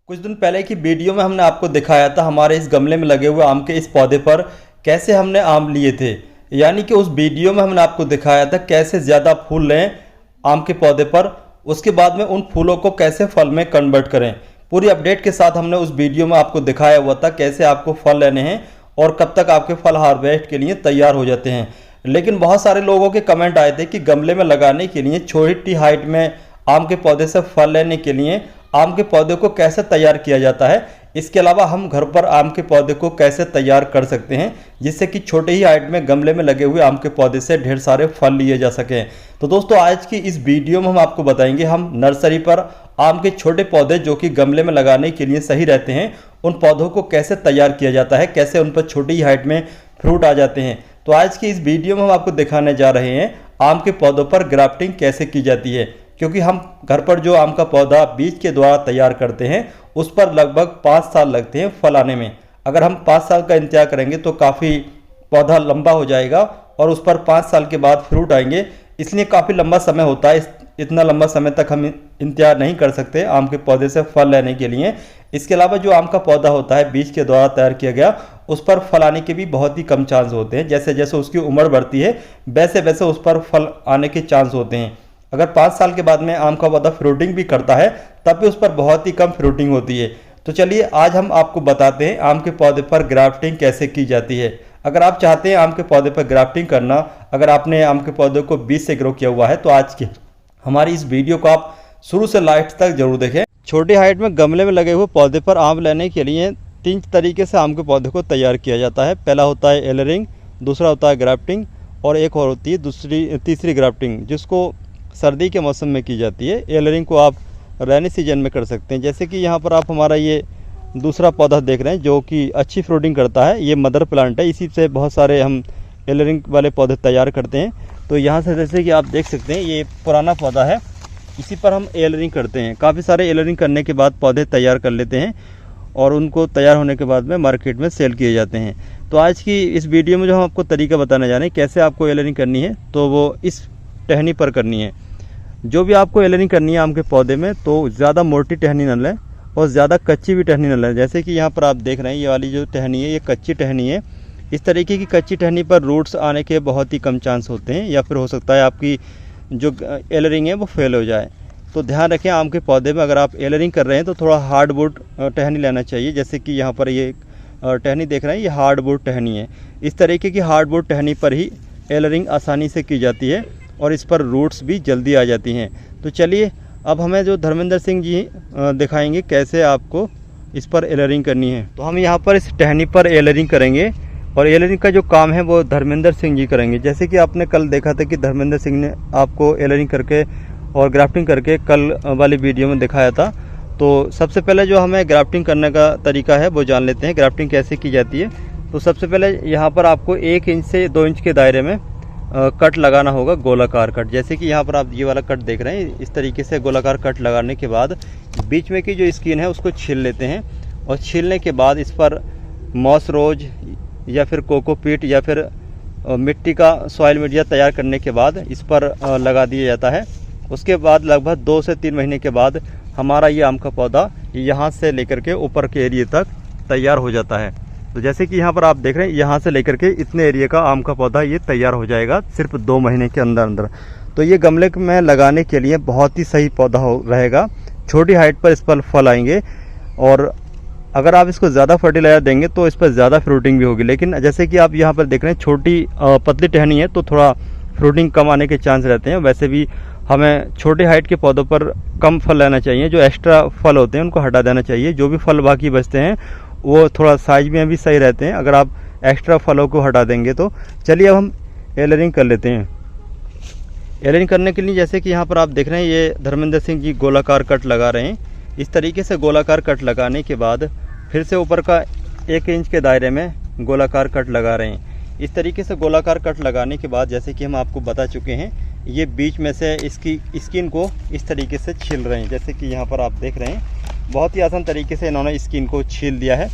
कुछ दिन पहले की वीडियो में हमने आपको दिखाया था हमारे इस गमले में लगे हुए आम के इस पौधे पर कैसे हमने आम लिए थे। यानी कि उस वीडियो में हमने आपको दिखाया था कैसे ज़्यादा फूल लें आम के पौधे पर, उसके बाद में उन फूलों को कैसे फल में कन्वर्ट करें। पूरी अपडेट के साथ हमने उस वीडियो में आपको दिखाया हुआ था कैसे आपको फल लेने हैं और कब तक आपके फल हार्वेस्ट के लिए तैयार हो जाते हैं। लेकिन बहुत सारे लोगों के कमेंट आए थे कि गमले में लगाने के लिए छोटी हाइट में आम के पौधे से फल लेने के लिए आम के पौधे को कैसे तैयार किया जाता है। इसके अलावा हम घर पर आम के पौधे को कैसे तैयार कर सकते हैं जिससे कि छोटे ही हाइट में गमले में लगे हुए आम के पौधे से ढेर सारे फल लिए जा सकें। तो दोस्तों आज की इस वीडियो में हम आपको बताएंगे हम नर्सरी पर आम के छोटे पौधे जो कि गमले में लगाने के लिए सही रहते हैं उन पौधों को कैसे तैयार किया जाता है, कैसे उन पर छोटी ही हाइट में फ्रूट आ जाते हैं। तो आज की इस वीडियो में हम आपको दिखाने जा रहे हैं आम के पौधों पर ग्राफ्टिंग कैसे की जाती है, क्योंकि हम घर पर जो आम का पौधा बीज के द्वारा तैयार करते हैं उस पर लगभग 5 साल लगते हैं फल आने में। अगर हम 5 साल का इंतजार करेंगे तो काफ़ी पौधा लंबा हो जाएगा और उस पर 5 साल के बाद फ्रूट आएंगे, इसलिए काफ़ी लंबा समय होता है। इतना लंबा समय तक हम इंतजार नहीं कर सकते आम के पौधे से फल लेने के लिए। इसके अलावा जो आम का पौधा होता है बीज के द्वारा तैयार किया गया उस पर फल आने के भी बहुत ही कम चांस होते हैं। जैसे जैसे उसकी उम्र बढ़ती है वैसे वैसे उस पर फल आने के चांस होते हैं। अगर 5 साल के बाद में आम का पौधा फ्रूटिंग भी करता है तब भी उस पर बहुत ही कम फ्रूटिंग होती है। तो चलिए आज हम आपको बताते हैं आम के पौधे पर ग्राफ्टिंग कैसे की जाती है। अगर आप चाहते हैं आम के पौधे पर ग्राफ्टिंग करना, अगर आपने आम के पौधे को बीज से ग्रो किया हुआ है तो आज की हमारी इस वीडियो को आप शुरू से लास्ट तक जरूर देखें। छोटी हाइट में गमले में लगे हुए पौधे पर आम लेने के लिए 3 तरीके से आम के पौधे को तैयार किया जाता है। पहला होता है एलरिंग, दूसरा होता है ग्राफ्टिंग और एक और होती है तीसरी ग्राफ्टिंग जिसको सर्दी के मौसम में की जाती है। एलरिंग को आप रेनी सीजन में कर सकते हैं। जैसे कि यहाँ पर आप हमारा ये दूसरा पौधा देख रहे हैं जो कि अच्छी फ्रूटिंग करता है, ये मदर प्लांट है, इसी से बहुत सारे हम एलरिंग वाले पौधे तैयार करते हैं। तो यहाँ से जैसे कि आप देख सकते हैं ये पुराना पौधा है, इसी पर हम एलरिंग करते हैं। काफ़ी सारे एलरिंग करने के बाद पौधे तैयार कर लेते हैं और उनको तैयार होने के बाद में मार्केट में सेल किए जाते हैं। तो आज की इस वीडियो में जो हम आपको तरीका बताने जा रहे हैं कैसे आपको एलरिंग करनी है तो वो इस टहनी पर करनी है। जो भी आपको एलरिंग करनी है आम के पौधे में तो ज़्यादा मोटी टहनी न लें और ज़्यादा कच्ची भी टहनी न लें। जैसे कि यहाँ पर आप देख रहे हैं ये वाली जो टहनी है ये कच्ची टहनी है। इस तरीके की कच्ची टहनी पर रूट्स आने के बहुत ही कम चांस होते हैं या फिर हो सकता है आपकी जो एलरिंग है वो फेल हो जाए। तो ध्यान रखें आम के पौधे में अगर आप एलरिंग कर रहे हैं तो थोड़ा हार्डवुड टहनी लेना चाहिए। जैसे कि यहाँ पर ये टहनी देख रहे हैं ये हार्डवुड टहनी है। इस तरीके की हार्डवुड टहनी पर ही एलरिंग आसानी से की जाती है और इस पर रूट्स भी जल्दी आ जाती हैं। तो चलिए अब हमें जो धर्मेंद्र सिंह जी दिखाएंगे कैसे आपको इस पर एलरिंग करनी है। तो हम यहाँ पर इस टहनी पर एलरिंग करेंगे और एलरिंग का जो काम है वो धर्मेंद्र सिंह जी करेंगे। जैसे कि आपने कल देखा था कि धर्मेंद्र सिंह ने आपको एलरिंग करके और ग्राफ्टिंग करके कल वाली वीडियो में दिखाया था। तो सबसे पहले जो हमें ग्राफ्टिंग करने का तरीका है वो जान लेते हैं ग्राफ्टिंग कैसे की जाती है। तो सबसे पहले यहाँ पर आपको 1 इंच से 2 इंच के दायरे में कट लगाना होगा, गोलाकार कट। जैसे कि यहाँ पर आप ये वाला कट देख रहे हैं, इस तरीके से गोलाकार कट लगाने के बाद बीच में की जो स्किन है उसको छील लेते हैं और छीलने के बाद इस पर मॉस रोज या फिर कोकोपीट या फिर मिट्टी का सॉइल मीडिया तैयार करने के बाद इस पर लगा दिया जाता है। उसके बाद लगभग 2 से 3 महीने के बाद हमारा ये आम का पौधा यहाँ से लेकर के ऊपर के एरिया तक तैयार हो जाता है। तो जैसे कि यहाँ पर आप देख रहे हैं यहाँ से लेकर के इतने एरिया का आम का पौधा ये तैयार हो जाएगा सिर्फ 2 महीने के अंदर अंदर। तो ये गमले में लगाने के लिए बहुत ही सही पौधा रहेगा। छोटी हाइट पर इस पर फल आएंगे और अगर आप इसको ज़्यादा फर्टिलाइजर देंगे तो इस पर ज़्यादा फ्रूटिंग भी होगी। लेकिन जैसे कि आप यहाँ पर देख रहे हैं छोटी पतली टहनी है तो थोड़ा फ्रूटिंग कम आने के चांस रहते हैं। वैसे भी हमें छोटे हाइट के पौधों पर कम फल लेना चाहिए, जो एक्स्ट्रा फल होते हैं उनको हटा देना चाहिए। जो भी फल बाकी बचते हैं वो थोड़ा साइज में भी सही रहते हैं अगर आप एक्स्ट्रा फलों को हटा देंगे तो। चलिए अब हम एलरिंग कर लेते हैं। एलरिंग करने के लिए जैसे कि यहाँ पर आप देख रहे हैं ये धर्मेंद्र सिंह जी गोलाकार कट लगा रहे हैं। इस तरीके से गोलाकार कट लगाने के बाद फिर से ऊपर का 1 इंच के दायरे में गोलाकार कट लगा रहे हैं। इस तरीके से गोलाकार कट लगाने के बाद जैसे कि हम आपको बता चुके हैं ये बीच में से इसकी स्किन को इस तरीके से छील रहे हैं। जैसे कि यहाँ पर आप देख रहे हैं बहुत ही आसान तरीके से इन्होंने स्किन को छील दिया है।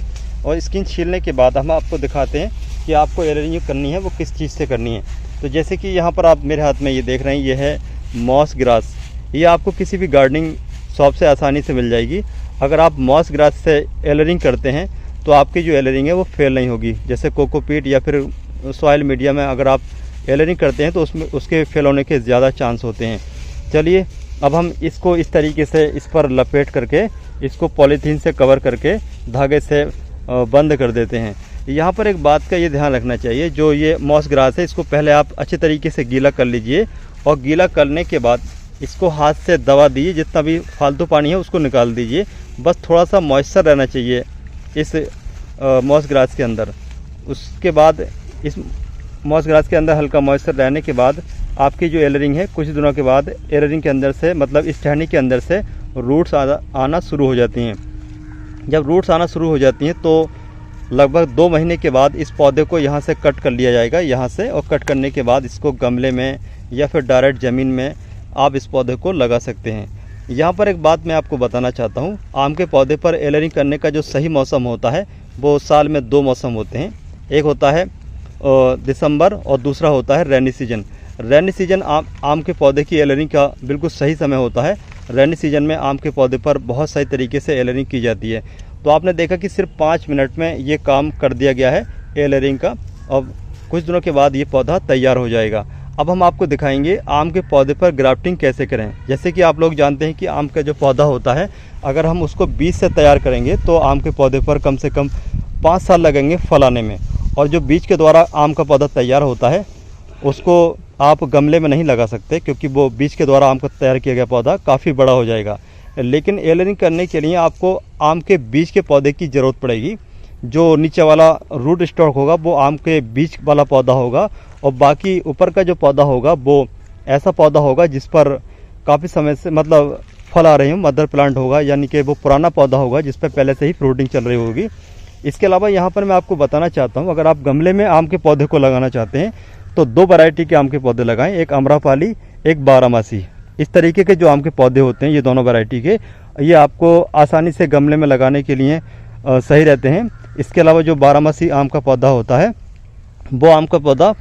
और स्किन छीलने के बाद हम आपको दिखाते हैं कि आपको एलरिंग करनी है वो किस चीज़ से करनी है। तो जैसे कि यहाँ पर आप मेरे हाथ में ये देख रहे हैं ये है मॉस ग्रास। ये आपको किसी भी गार्डनिंग शॉप से आसानी से मिल जाएगी। अगर आप मॉस ग्रास से एलरिंग करते हैं तो आपकी जो एलरिंग है वो फेल नहीं होगी। जैसे कोकोपीट या फिर सॉइल मीडिया में अगर आप एलरिंग करते हैं तो उसमें उसके फेल होने के ज़्यादा चांस होते हैं। चलिए अब हम इसको इस तरीके से इस पर लपेट करके इसको पॉलीथीन से कवर करके धागे से बंद कर देते हैं। यहाँ पर एक बात का ये ध्यान रखना चाहिए, जो ये मॉस ग्रास है इसको पहले आप अच्छे तरीके से गीला कर लीजिए और गीला करने के बाद इसको हाथ से दबा दीजिए, जितना भी फालतू पानी है उसको निकाल दीजिए। बस थोड़ा सा मॉइस्चर रहना चाहिए इस मॉस ग्रास के अंदर। उसके बाद इस मॉस ग्रास के अंदर हल्का मॉइस्चर रहने के बाद आपकी जो एलरिंग है कुछ दिनों के बाद एलरिंग के अंदर से मतलब इस टहनी के अंदर से रूट्स आना शुरू हो जाती हैं। जब रूट्स आना शुरू हो जाती हैं तो लगभग 2 महीने के बाद इस पौधे को यहाँ से कट कर लिया जाएगा यहाँ से, और कट करने के बाद इसको गमले में या फिर डायरेक्ट ज़मीन में आप इस पौधे को लगा सकते हैं। यहाँ पर एक बात मैं आपको बताना चाहता हूँ, आम के पौधे पर एलरिंग करने का जो सही मौसम होता है वो साल में 2 मौसम होते हैं। एक होता है दिसंबर और दूसरा होता है रेनी सीजन। रेनी सीजन आम के पौधे की एलरिंग का बिल्कुल सही समय होता है। रेनी सीजन में आम के पौधे पर बहुत सही तरीके से एलरिंग की जाती है। तो आपने देखा कि सिर्फ 5 मिनट में ये काम कर दिया गया है एलरिंग का, और कुछ दिनों के बाद ये पौधा तैयार हो जाएगा। अब हम आपको दिखाएंगे आम के पौधे पर ग्राफ्टिंग कैसे करें। जैसे कि आप लोग जानते हैं कि आम का जो पौधा होता है अगर हम उसको बीज से तैयार करेंगे तो आम के पौधे पर कम से कम 5 साल लगेंगे फल आने में। और जो बीज के द्वारा आम का पौधा तैयार होता है उसको आप गमले में नहीं लगा सकते, क्योंकि वो बीज के द्वारा आम का तैयार किया गया पौधा काफ़ी बड़ा हो जाएगा। लेकिन एलरिंग करने के लिए आपको आम के बीज के पौधे की ज़रूरत पड़ेगी। जो नीचे वाला रूट स्टॉक होगा वो आम के बीज वाला पौधा होगा, और बाकी ऊपर का जो पौधा होगा वो ऐसा पौधा होगा जिस पर काफ़ी समय से मतलब फल आ रहे हों, मदर प्लांट होगा, यानी कि वो पुराना पौधा होगा जिस पर पहले से ही फ्रूटिंग चल रही होगी। इसके अलावा यहाँ पर मैं आपको बताना चाहता हूँ, अगर आप गमले में आम के पौधे को लगाना चाहते हैं तो 2 वैरायटी के आम के पौधे लगाएं, एक अमरापाली एक बारहमासी। इस तरीके के जो आम के पौधे होते हैं ये दोनों वैरायटी के, ये आपको आसानी से गमले में लगाने के लिए सही रहते हैं। इसके अलावा जो बारहमासी आम का पौधा होता है वो आम का पौधा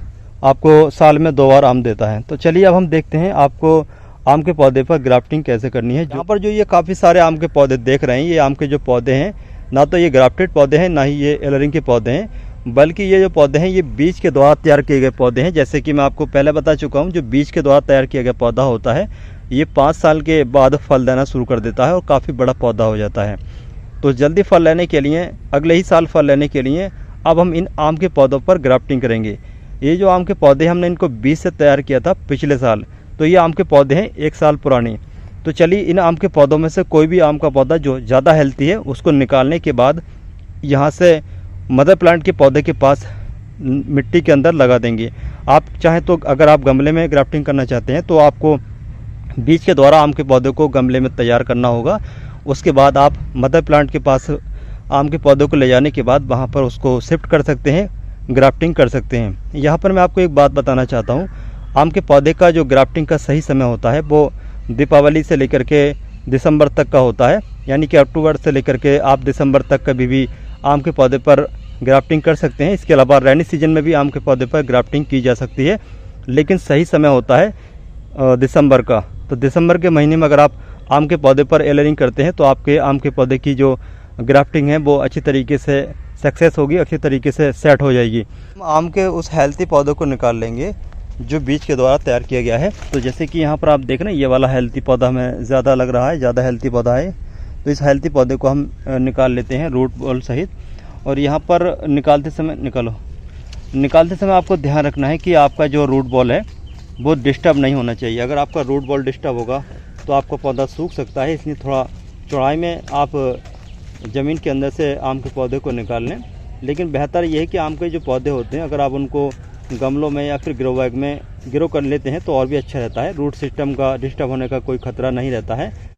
आपको साल में 2 बार आम देता है। तो चलिए अब हम देखते हैं आपको आम के पौधे पर ग्राफ्टिंग कैसे करनी है। यहाँ पर जो ये काफ़ी सारे आम के पौधे देख रहे हैं, ये आम के जो पौधे हैं ना तो ये ग्राफ्टेड पौधे हैं ना ही ये एलरिंग के पौधे हैं, बल्कि ये जो पौधे हैं ये बीज के द्वारा तैयार किए गए पौधे हैं। जैसे कि मैं आपको पहले बता चुका हूँ, जो बीज के द्वारा तैयार किया गया पौधा होता है ये 5 साल के बाद फल देना शुरू कर देता है और काफ़ी बड़ा पौधा हो जाता है। तो जल्दी फल लेने के लिए, अगले ही साल फल लेने के लिए अब हम इन आम के पौधों पर ग्राफ्टिंग करेंगे। ये जो आम के पौधे हमने इनको बीज से तैयार किया था पिछले साल, तो ये आम के पौधे हैं 1 साल पुराने। तो चलिए इन आम के पौधों में से कोई भी आम का पौधा जो ज़्यादा हेल्थी है उसको निकालने के बाद यहाँ से मदर प्लांट के पौधे के पास मिट्टी के अंदर लगा देंगे। आप चाहें तो अगर आप गमले में ग्राफ्टिंग करना चाहते हैं तो आपको बीज के द्वारा आम के पौधे को गमले में तैयार करना होगा। उसके बाद आप मदर प्लांट के पास आम के पौधे को ले जाने के बाद वहाँ पर उसको शिफ्ट कर सकते हैं, ग्राफ्टिंग कर सकते हैं। यहाँ पर मैं आपको एक बात बताना चाहता हूँ, आम के पौधे का जो ग्राफ्टिंग का सही समय होता है वो दीपावली से लेकर के दिसंबर तक का होता है। यानी कि अक्टूबर से लेकर के आप दिसंबर तक कभी भी आम के पौधे पर ग्राफ्टिंग कर सकते हैं। इसके अलावा रेनी सीजन में भी आम के पौधे पर ग्राफ्टिंग की जा सकती है, लेकिन सही समय होता है दिसंबर का। तो दिसंबर के महीने में अगर आप आम के पौधे पर एलरिंग करते हैं तो आपके आम के पौधे की जो ग्राफ्टिंग है वो अच्छी तरीके से सक्सेस होगी, अच्छी तरीके से सेट हो जाएगी। हम आम के उस हेल्थी पौधों को निकाल लेंगे जो बीज के द्वारा तैयार किया गया है। तो जैसे कि यहाँ पर आप देख रहे हैं ये वाला हेल्थी पौधा हमें ज़्यादा लग रहा है, ज़्यादा हेल्थी पौधा है। तो इस हेल्थी पौधे को हम निकाल लेते हैं रूट बॉल सहित। और यहाँ पर निकालते समय आपको ध्यान रखना है कि आपका जो रूट बॉल है वो डिस्टर्ब नहीं होना चाहिए। अगर आपका रूट बॉल डिस्टर्ब होगा तो आपका पौधा सूख सकता है, इसलिए थोड़ा चौड़ाई में आप ज़मीन के अंदर से आम के पौधे को निकाल लें। लेकिन बेहतर ये है कि आम के जो पौधे होते हैं अगर आप उनको गमलों में या फिर ग्रो बैग में ग्रो कर लेते हैं तो और भी अच्छा रहता है, रूट सिस्टम का डिस्टर्ब होने का कोई खतरा नहीं रहता है।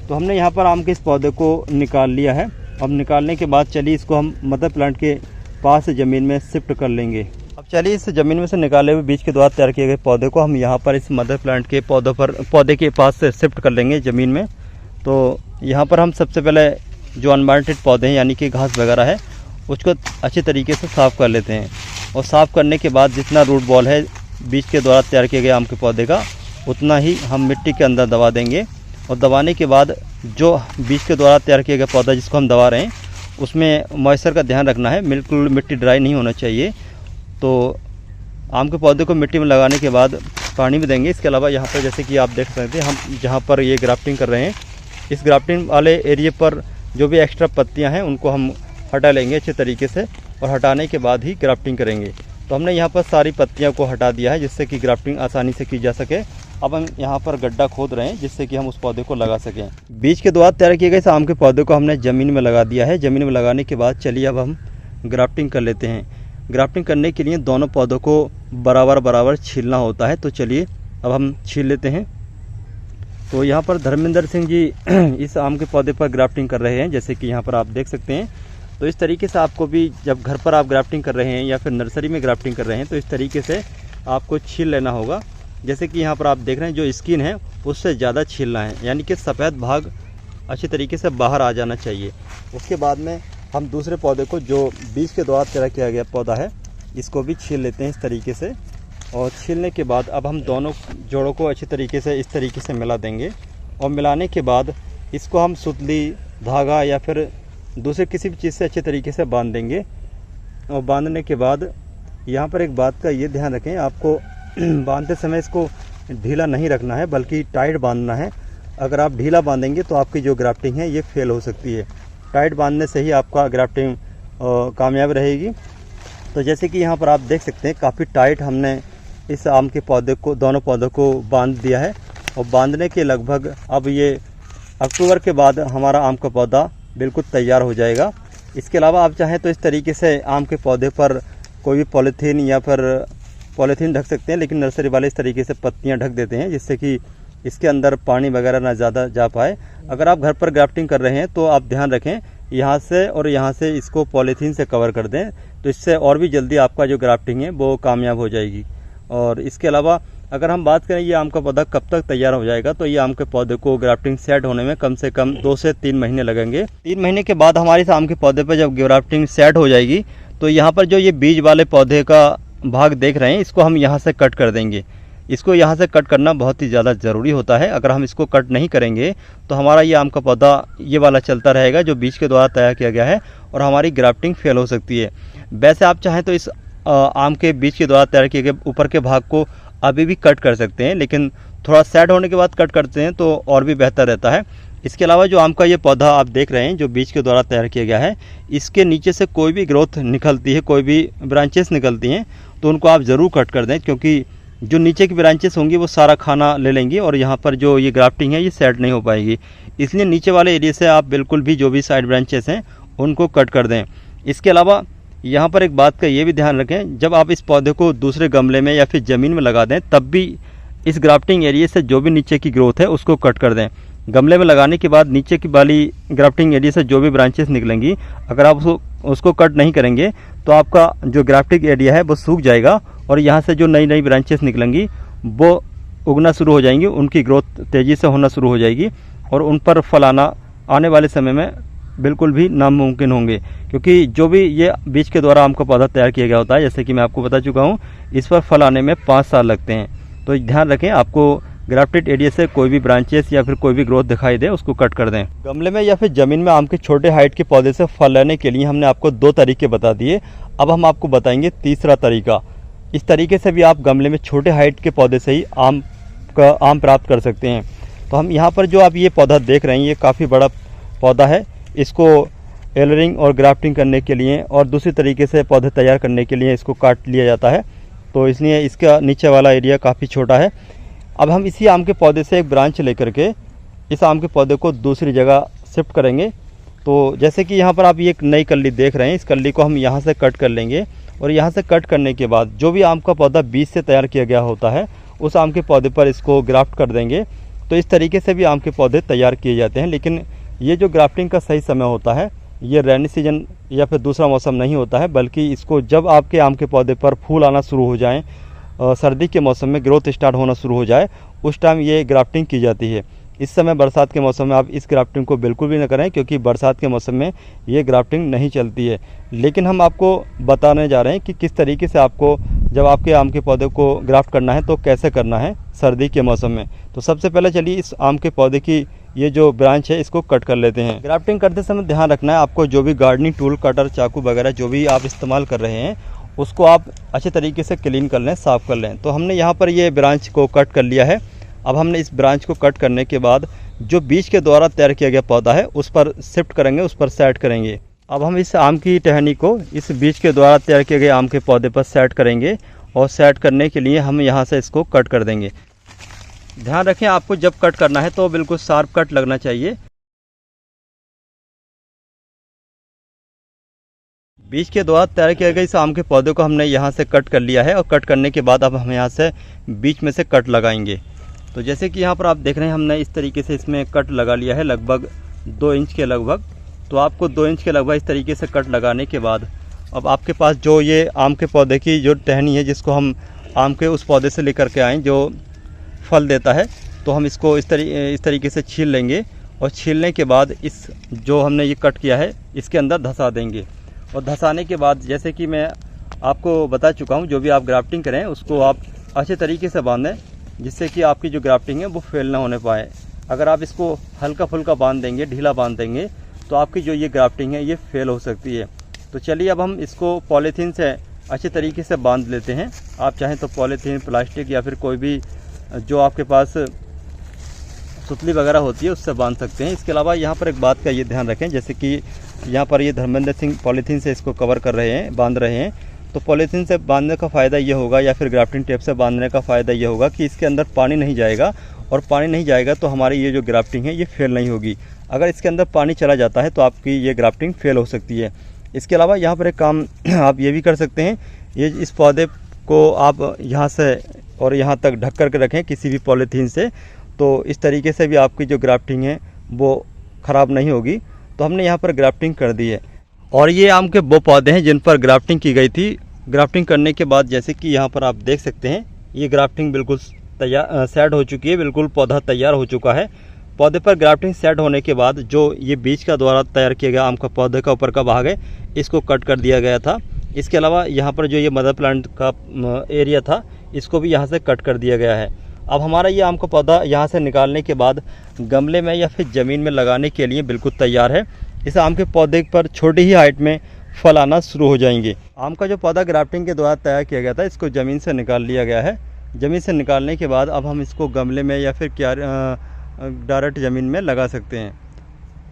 तो हमने यहाँ पर आम के इस पौधे को निकाल लिया है। अब निकालने के बाद चलिए इसको हम मदर प्लांट के पास ज़मीन में शिफ्ट कर लेंगे। अब चलिए इस ज़मीन में से निकाले हुए बीज के द्वारा तैयार किए गए पौधे को हम यहाँ पर इस मदर प्लांट के पौधे के पास से शिफ्ट कर लेंगे ज़मीन में। तो यहाँ पर हम सबसे पहले जो अनवांटेड पौधे हैं यानी कि घास वगैरह है उसको अच्छे तरीके से साफ़ कर लेते हैं। और साफ़ करने के बाद जितना रूट बॉल है बीज के द्वारा तैयार किए गए आम के पौधे का उतना ही हम मिट्टी के अंदर दबा देंगे। और दबाने के बाद जो बीज के द्वारा तैयार किया गया पौधा जिसको हम दबा रहे हैं उसमें मॉइस्चर का ध्यान रखना है, बिल्कुल मिट्टी ड्राई नहीं होना चाहिए। तो आम के पौधे को मिट्टी में लगाने के बाद पानी भी देंगे। इसके अलावा यहाँ पर जैसे कि आप देख सकते हैं, हम जहाँ पर ये ग्राफ्टिंग कर रहे हैं इस ग्राफ्टिंग वाले एरिया पर जो भी एक्स्ट्रा पत्तियाँ हैं उनको हम हटा लेंगे अच्छे तरीके से, और हटाने के बाद ही ग्राफ्टिंग करेंगे। तो हमने यहाँ पर सारी पत्तियों को हटा दिया है जिससे कि ग्राफ्टिंग आसानी से की जा सके। अब हम यहाँ पर गड्ढा खोद रहे हैं जिससे कि हम उस पौधे को लगा सकें। बीज के द्वारा तैयार किए गए इस आम के पौधे को हमने ज़मीन में लगा दिया है। ज़मीन में लगाने के बाद चलिए अब हम ग्राफ्टिंग कर लेते हैं। ग्राफ्टिंग करने के लिए दोनों पौधों को बराबर बराबर छीलना होता है। तो चलिए अब हम छील लेते हैं। तो यहाँ पर धर्मेंद्र सिंह जी इस आम के पौधे पर ग्राफ्टिंग कर रहे हैं, जैसे कि यहाँ पर आप देख सकते हैं। तो इस तरीके से आपको भी जब घर पर आप ग्राफ्टिंग कर रहे हैं या फिर नर्सरी में ग्राफ्टिंग कर रहे हैं तो इस तरीके से आपको छील लेना होगा। जैसे कि यहाँ पर आप देख रहे हैं जो स्किन है उससे ज़्यादा छीलना है, यानी कि सफ़ेद भाग अच्छी तरीके से बाहर आ जाना चाहिए। उसके बाद में हम दूसरे पौधे को जो बीज के द्वारा तैयार किया गया पौधा है इसको भी छील लेते हैं इस तरीके से। और छीलने के बाद अब हम दोनों जोड़ों को अच्छी तरीके से इस तरीके से मिला देंगे, और मिलाने के बाद इसको हम सुतली, धागा या फिर दूसरे किसी भी चीज़ से अच्छे तरीके से बांध देंगे। और बांधने के बाद यहाँ पर एक बात का ये ध्यान रखें, आपको बांधते समय इसको ढीला नहीं रखना है बल्कि टाइट बांधना है। अगर आप ढीला बांधेंगे तो आपकी जो ग्राफ्टिंग है ये फेल हो सकती है। टाइट बांधने से ही आपका ग्राफ्टिंग कामयाब रहेगी। तो जैसे कि यहाँ पर आप देख सकते हैं काफ़ी टाइट हमने इस आम के पौधे को, दोनों पौधों को बांध दिया है। और बांधने के लगभग अब ये अक्टूबर के बाद हमारा आम का पौधा बिल्कुल तैयार हो जाएगा। इसके अलावा आप चाहें तो इस तरीके से आम के पौधे पर कोई भी पॉलीथीन या फिर पॉलीथीन ढक सकते हैं, लेकिन नर्सरी वाले इस तरीके से पत्तियां ढक देते हैं जिससे कि इसके अंदर पानी वगैरह ना ज़्यादा जा पाए। अगर आप घर पर ग्राफ्टिंग कर रहे हैं तो आप ध्यान रखें यहाँ से और यहाँ से इसको पॉलीथीन से कवर कर दें, तो इससे और भी जल्दी आपका जो ग्राफ्टिंग है वो कामयाब हो जाएगी। और इसके अलावा अगर हम बात करें ये आम का पौधा कब तक तैयार हो जाएगा, तो ये आम के पौधे को ग्राफ्टिंग सेट होने में कम से कम 2 से 3 महीने लगेंगे। 3 महीने के बाद हमारे इस आम के पौधे पर जब ग्राफ्टिंग सेट हो जाएगी तो यहाँ पर जो ये बीज वाले पौधे का भाग देख रहे हैं इसको हम यहाँ से कट कर देंगे। इसको यहाँ से कट करना बहुत ही ज़्यादा ज़रूरी होता है। अगर हम इसको कट नहीं करेंगे तो हमारा ये आम का पौधा ये वाला चलता रहेगा जो बीज के द्वारा तैयार किया गया है, और हमारी ग्राफ्टिंग फेल हो सकती है। वैसे आप चाहें तो इस आम के बीज के द्वारा तैयार किए गए ऊपर के भाग को अभी भी कट कर सकते हैं, लेकिन थोड़ा सेट होने के बाद कट करते हैं तो और भी बेहतर रहता है। इसके अलावा जो आम का ये पौधा आप देख रहे हैं जो बीज के द्वारा तैयार किया गया है, इसके नीचे से कोई भी ग्रोथ निकलती है, कोई भी ब्रांचेस निकलती हैं तो उनको आप ज़रूर कट कर दें, क्योंकि जो नीचे की ब्रांचेस होंगी वो सारा खाना ले लेंगी और यहाँ पर जो ये ग्राफ्टिंग है ये सेट नहीं हो पाएगी। इसलिए नीचे वाले एरिया से आप बिल्कुल भी जो भी साइड ब्रांचेस हैं उनको कट कर दें। इसके अलावा यहाँ पर एक बात का ये भी ध्यान रखें, जब आप इस पौधे को दूसरे गमले में या फिर ज़मीन में लगा दें तब भी इस ग्राफ्टिंग एरिया से जो भी नीचे की ग्रोथ है उसको कट कर दें। गमले में लगाने के बाद नीचे की वाली ग्राफ्टिंग एरिया से जो भी ब्रांचेस निकलेंगी, अगर आप उसको कट नहीं करेंगे तो आपका जो ग्राफ्टिंग एरिया है वो सूख जाएगा और यहाँ से जो नई नई ब्रांचेस निकलेंगी वो उगना शुरू हो जाएंगी, उनकी ग्रोथ तेज़ी से होना शुरू हो जाएगी और उन पर फल आने वाले समय में बिल्कुल भी नामुमकिन होंगे। क्योंकि जो भी ये बीज के द्वारा आम का पौधा तैयार किया गया होता है, जैसे कि मैं आपको बता चुका हूँ, इस पर फल आने में 5 साल लगते हैं। तो ध्यान रखें, आपको ग्राफ्टेड एरिया से कोई भी ब्रांचेस या फिर कोई भी ग्रोथ दिखाई दे उसको कट कर दें। गमले में या फिर ज़मीन में आम के छोटे हाइट के पौधे से फल लेने के लिए हमने आपको 2 तरीके बता दिए। अब हम आपको बताएंगे तीसरा तरीका। इस तरीके से भी आप गमले में छोटे हाइट के पौधे से ही आम प्राप्त कर सकते हैं। तो हम यहाँ पर जो आप ये पौधा देख रहे हैं ये काफ़ी बड़ा पौधा है। इसको एलरिंग और ग्राफ्टिंग करने के लिए और दूसरी तरीके से पौधे तैयार करने के लिए इसको काट लिया जाता है, तो इसलिए इसका नीचे वाला एरिया काफ़ी छोटा है। अब हम इसी आम के पौधे से एक ब्रांच लेकर के इस आम के पौधे को दूसरी जगह शिफ्ट करेंगे। तो जैसे कि यहाँ पर आप ये एक नई कल्ली देख रहे हैं, इस कल्ली को हम यहाँ से कट कर लेंगे और यहाँ से कट करने के बाद जो भी आम का पौधा बीज से तैयार किया गया होता है उस आम के पौधे पर इसको ग्राफ्ट कर देंगे। तो इस तरीके से भी आम के पौधे तैयार किए जाते हैं। लेकिन ये जो ग्राफ्टिंग का सही समय होता है ये रेनी सीजन या फिर दूसरा मौसम नहीं होता है, बल्कि इसको जब आपके आम के पौधे पर फूल आना शुरू हो जाएं, सर्दी के मौसम में ग्रोथ स्टार्ट होना शुरू हो जाए, उस टाइम ये ग्राफ्टिंग की जाती है। इस समय बरसात के मौसम में आप इस ग्राफ्टिंग को बिल्कुल भी न करें, क्योंकि बरसात के मौसम में ये ग्राफ्टिंग नहीं चलती है। लेकिन हम आपको बताने जा रहे हैं कि किस तरीके से आपको जब आपके आम के पौधे को ग्राफ्ट करना है तो कैसे करना है सर्दी के मौसम में। तो सबसे पहले चलिए इस आम के पौधे की ये जो ब्रांच है इसको कट कर लेते हैं। ग्राफ्टिंग करते समय ध्यान रखना है आपको, जो भी गार्डनिंग टूल, कटर, चाकू वगैरह जो भी आप इस्तेमाल कर रहे हैं उसको आप अच्छे तरीके से क्लीन कर लें, साफ़ कर लें। तो हमने यहाँ पर ये ब्रांच को कट कर लिया है। अब हमने इस ब्रांच को कट करने के बाद जो बीज के द्वारा तैयार किया गया पौधा है उस पर शिफ्ट करेंगे, उस पर सेट करेंगे। अब हम इस आम की टहनी को इस बीज के द्वारा तैयार किए गए आम के पौधे पर सेट करेंगे और सेट करने के लिए हम यहाँ से इसको कट कर देंगे। ध्यान रखें आपको जब कट करना है तो बिल्कुल शार्प कट लगना चाहिए। बीज के द्वारा तैयार किए गए इस आम के पौधे को हमने यहाँ से कट कर लिया है और कट करने के बाद अब हम यहाँ से बीच में से कट लगाएंगे। तो जैसे कि यहाँ पर आप देख रहे हैं हमने इस तरीके से इसमें कट लगा लिया है लगभग 2 इंच के लगभग। तो आपको 2 इंच के लगभग इस तरीके से कट लगाने के बाद अब आपके पास जो ये आम के पौधे की जो टहनी है जिसको हम आम के उस पौधे से लेकर के आएँ जो फल देता है, तो हम इसको इस तरीके से छील लेंगे और छीलने के बाद इस जो हमने ये कट किया है इसके अंदर धंसा देंगे। और धंसाने के बाद जैसे कि मैं आपको बता चुका हूँ, जो भी आप ग्राफ्टिंग करें उसको आप अच्छे तरीके से बांधें जिससे कि आपकी जो ग्राफ्टिंग है वो फेल ना होने पाए। अगर आप इसको हल्का फुल्का बांध देंगे, ढीला बांध देंगे तो आपकी जो ये ग्राफ्टिंग है ये फेल हो सकती है। तो चलिए अब हम इसको पॉलीथीन से अच्छे तरीके से बांध लेते हैं। आप चाहें तो पॉलीथीन, प्लास्टिक या फिर कोई भी जो आपके पास सुतली वगैरह होती है उससे बांध सकते हैं। इसके अलावा यहाँ पर एक बात का ये ध्यान रखें, जैसे कि यहाँ पर ये धर्मेंद्र सिंह पॉलीथीन से इसको कवर कर रहे हैं, बांध रहे हैं। तो पॉलीथीन से बांधने का फ़ायदा ये होगा या फिर ग्राफ्टिंग टेप से बांधने का फ़ायदा ये होगा कि इसके अंदर पानी नहीं जाएगा, और पानी नहीं जाएगा तो हमारी ये जो ग्राफ्टिंग है ये फेल नहीं होगी। अगर इसके अंदर पानी चला जाता है तो आपकी ये ग्राफ्टिंग फेल हो सकती है। इसके अलावा यहाँ पर एक काम आप ये भी कर सकते हैं, ये इस पौधे को आप यहाँ से और यहाँ तक ढक कर के रखें किसी भी पॉलीथीन से, तो इस तरीके से भी आपकी जो ग्राफ्टिंग है वो ख़राब नहीं होगी। तो हमने यहाँ पर ग्राफ्टिंग कर दी है और ये आम के वो पौधे हैं जिन पर ग्राफ्टिंग की गई थी। ग्राफ्टिंग करने के बाद जैसे कि यहाँ पर आप देख सकते हैं ये ग्राफ्टिंग बिल्कुल तैयार सेट हो चुकी है, बिल्कुल पौधा तैयार हो चुका है। पौधे पर ग्राफ्टिंग सेट होने के बाद जो ये बीज का द्वारा तैयार किया गया आम का पौधे का ऊपर का भाग है इसको कट कर दिया गया था। इसके अलावा यहाँ पर जो ये मदर प्लांट का एरिया था इसको भी यहाँ से कट कर दिया गया है। अब हमारा ये आम का पौधा यहाँ से निकालने के बाद गमले में या फिर ज़मीन में लगाने के लिए बिल्कुल तैयार है। इस आम के पौधे पर छोटी ही हाइट में फल आना शुरू हो जाएंगे। आम का जो पौधा ग्राफ्टिंग के द्वारा तैयार किया गया था इसको ज़मीन से निकाल लिया गया है। ज़मीन से निकालने के बाद अब हम इसको गमले में या फिर क्या डायरेक्ट ज़मीन में लगा सकते हैं।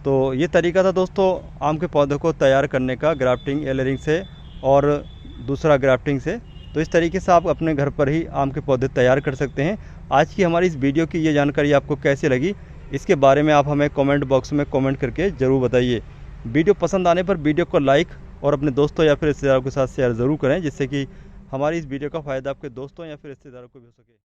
तो ये तरीका था दोस्तों आम के पौधे को तैयार करने का, ग्राफ्टिंग एलरिंग से और दूसरा ग्राफ्टिंग से। तो इस तरीके से आप अपने घर पर ही आम के पौधे तैयार कर सकते हैं। आज की हमारी इस वीडियो की ये जानकारी आपको कैसी लगी, इसके बारे में आप हमें कमेंट बॉक्स में कमेंट करके ज़रूर बताइए। वीडियो पसंद आने पर वीडियो को लाइक और अपने दोस्तों या फिर रिश्तेदारों के साथ शेयर ज़रूर करें, जिससे कि हमारी इस वीडियो का फ़ायदा आपके दोस्तों या फिर रिश्तेदारों को भी हो सके।